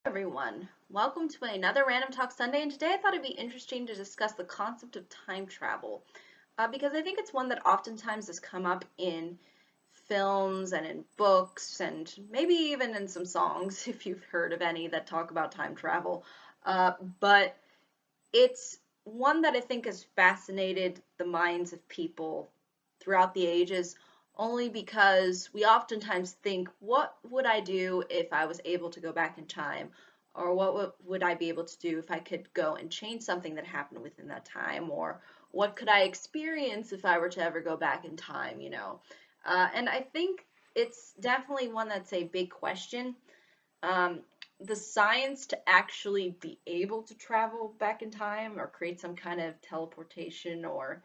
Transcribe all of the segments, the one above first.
Everyone. Welcome to another Random Talk Sunday, and today I thought it'd be interesting to discuss the concept of time travel because I think it's one that oftentimes has come up in films and in books and maybe even in some songs, if you've heard of any that talk about time travel. But it's one that I think has fascinated the minds of people throughout the ages only because we oftentimes think, what would I do if I was able to go back in time? Or what would I be able to do if I could go and change something that happened within that time? Or what could I experience if I were to ever go back in time? And I think it's definitely one that's a big question. Um, the science to actually be able to travel back in time or create some kind of teleportation or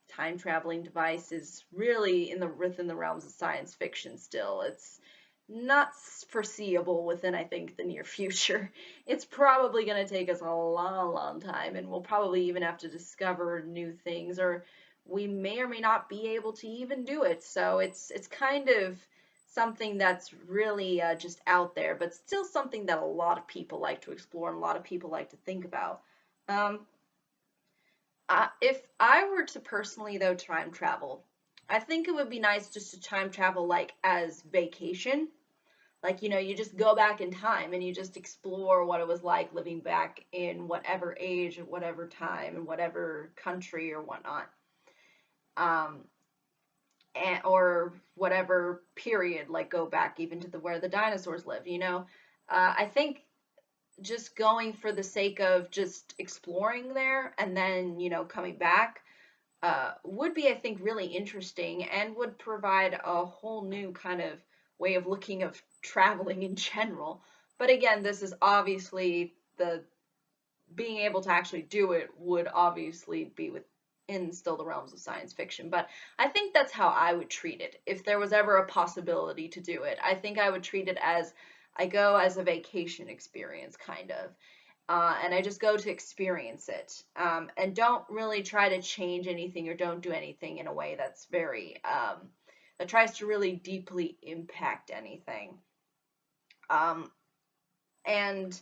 time traveling device is really within the realms of science fiction still. It's not foreseeable within, I think, the near future. It's probably going to take us a long, long time, and we'll probably even have to discover new things, or we may or may not be able to even do it. So it's kind of something that's really just out there, but still something that a lot of people like to explore and a lot of people like to think about. Um, if I were to personally, though, time travel, I think it would be nice just to time travel like as vacation. Like, you just go back in time and you just explore what it was like living back in whatever age, at whatever time, in whatever country or whatnot. Um, or whatever period, like go back even to where the dinosaurs live. I think just going for the sake of just exploring there and then coming back would be, I think, really interesting and would provide a whole new kind of way of looking of traveling in general. But again, this is obviously the being able to actually do it would obviously be within still the realms of science fiction. But I think that's how I would treat it if there was ever a possibility to do it. I think I would treat it as I go as a vacation experience, kind of. And I just go to experience it and don't really try to change anything or don't do anything in a way that's that tries to really deeply impact anything. Um, and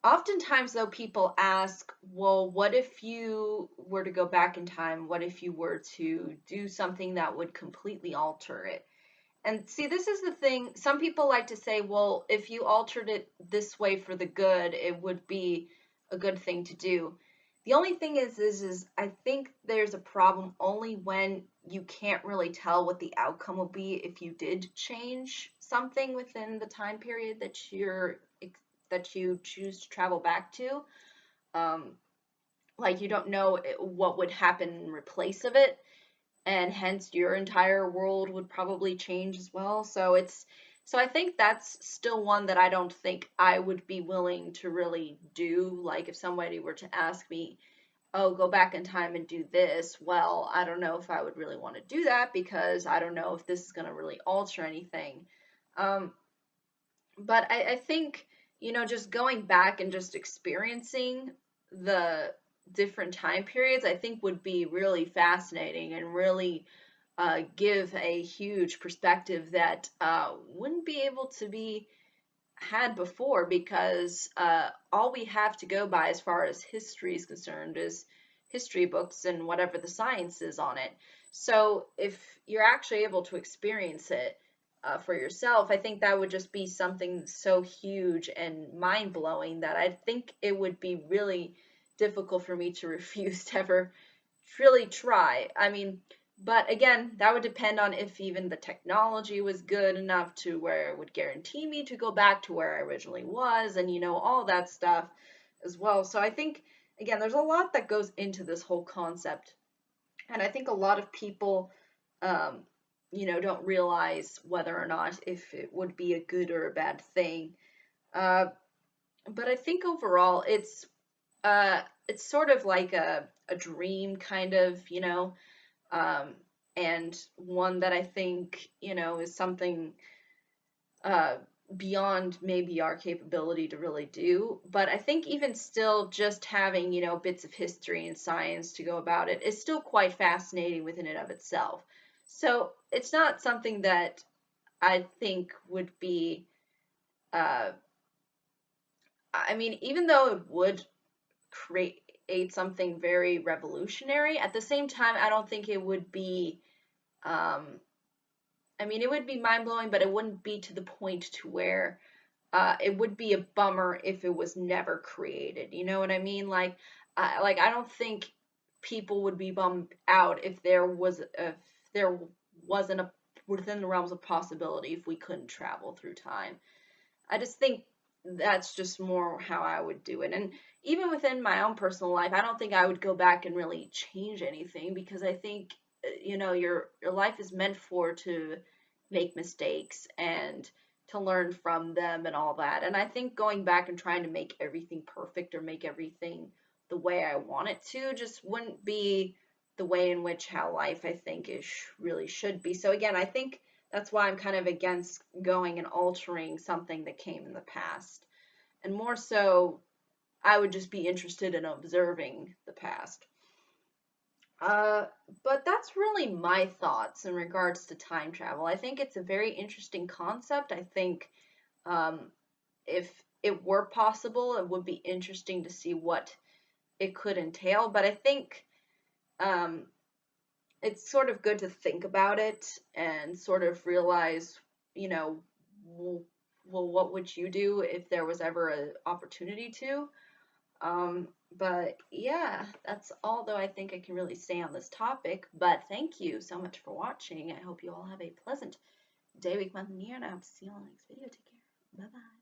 oftentimes, though, people ask, well, what if you were to go back in time? What if you were to do something that would completely alter it? And see, this is the thing. Some people like to say, well, if you altered it this way for the good, it would be a good thing to do. The only thing is I think there's a problem only when you can't really tell what the outcome will be if you did change something within the time period that you choose to travel back to. Um, like you don't know what would happen in replace of it, and hence your entire world would probably change as well. So I think that's still one that I don't think I would be willing to really do. Like if somebody were to ask me, "Oh, go back in time and do this." Well, I don't know if I would really want to do that because I don't know if this is going to really alter anything. Um, but I think, just going back and just experiencing the different time periods, I think would be really fascinating and really give a huge perspective that wouldn't be able to be had before because all we have to go by as far as history is concerned is history books and whatever the science is on it. So if you're actually able to experience it for yourself, I think that would just be something so huge and mind blowing that I think it would be really difficult for me to refuse to ever really try. I mean, but again, that would depend on if even the technology was good enough to where it would guarantee me to go back to where I originally was and, all that stuff as well. So I think, again, there's a lot that goes into this whole concept. And I think a lot of people, um, don't realize whether or not if it would be a good or a bad thing. Uh, but I think overall, it's sort of like a dream kind of, um, and one that I think, is something uh, beyond maybe our capability to really do. But I think even still, just having, bits of history and science to go about it is still quite fascinating within and of itself. So it's not something that I think would be uh, I mean, even though it would create something very revolutionary, at the same time, I don't think it would be, um, I mean, it would be mind blowing, but it wouldn't be to the point to where it would be a bummer if it was never created. You know what I mean? Like I don't think people would be bummed out if there wasn't a within the realms of possibility if we couldn't travel through time. I just think that's just more how I would do it. And even within my own personal life, I don't think I would go back and really change anything because I think your life is meant for to make mistakes and to learn from them and all that. And I think going back and trying to make everything perfect or make everything the way I want it to just wouldn't be the way in which how life I think is really should be. So again, I think that's why I'm kind of against going and altering something that came in the past. And more so, I would just be interested in observing the past. Uh, but that's really my thoughts in regards to time travel. I think it's a very interesting concept. I think um, if it were possible, it would be interesting to see what it could entail. But I think um, it's sort of good to think about it and sort of realize, you know, well, what would you do if there was ever an opportunity to? But yeah, that's all though I think I can really say on this topic. But thank you so much for watching. I hope you all have a pleasant day, week, month, and year, and I hope to see you all in the next video. Take care. Bye bye.